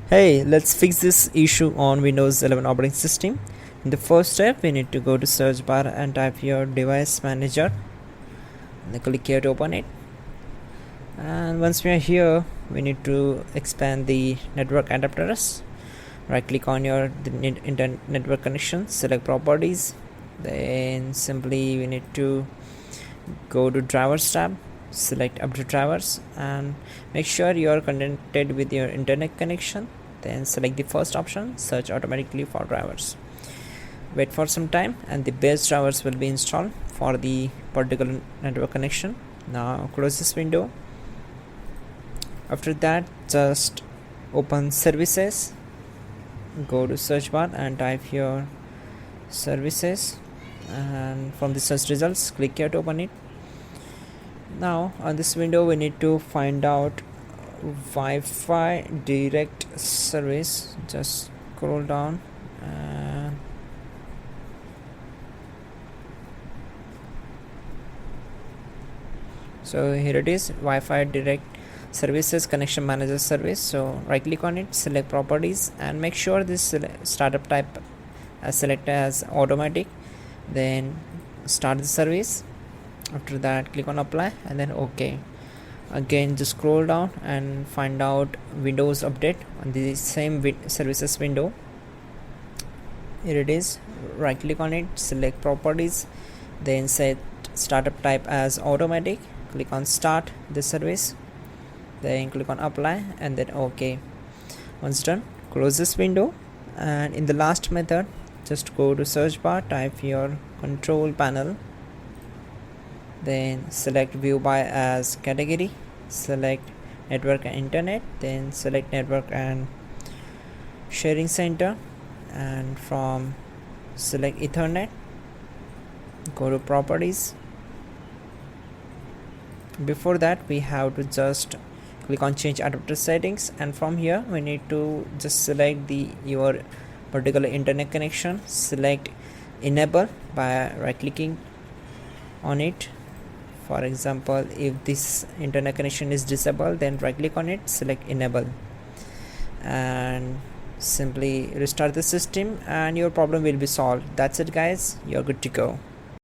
Hey, let's fix this issue on Windows 11 operating system. In the first step, we need to go to search bar and type your device manager. And then click here to open it. And once we are here, we need to expand the network adapters. Right click on your internet network connection, select properties. Then simply we need to go to drivers tab, select update drivers, and make sure you are connected with your internet connection. Then select the first option, search automatically for drivers. Wait for some time and the base drivers will be installed for the particular network connection. Now close this window. After that, just open services, go to search bar and type here services, and from the search results click here to open it. Now on this window we need to find out Wi-Fi direct service. Just scroll down and so here it is, Wi-Fi direct services connection manager service. So right click on it, select properties, and make sure this startup type select as automatic. Then start the service. After that, click on apply and then OK. Again, just scroll down and find out Windows update on the same services window. Here it is, right click on it, select properties, then set startup type as automatic. Click on start the service, then click on apply and then OK. Once done, close this window, and in the last method just go to search bar, type your control panel, then select view by as category, select network and internet, then select network and sharing center, and from select Ethernet, go to properties. Before that, we have to just click on change adapter settings, and from here we need to just select your particular internet connection, select enable by right clicking on it. For example, if this internet connection is disabled, then right click on it, select enable, and simply restart the system and your problem will be solved. That's it guys, you're good to go.